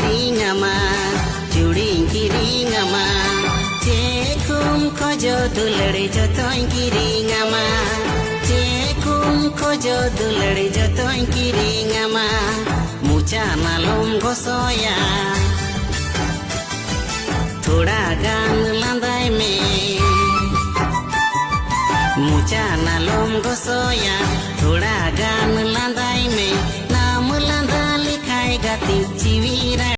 किरिङामा चुड़ी किरिङामा चेकुम खोजो दुलड़ी जतोई किरिङामा चेकुम खोजो दुलड़ी जतोई किरिङामा मुचा नालुम घोसोया थोड़ा गान लांदाई में मुचा नालुम घोसोया थोड़ा गान लांदाई में नाम लांदा लिखाई गाती चिवीरा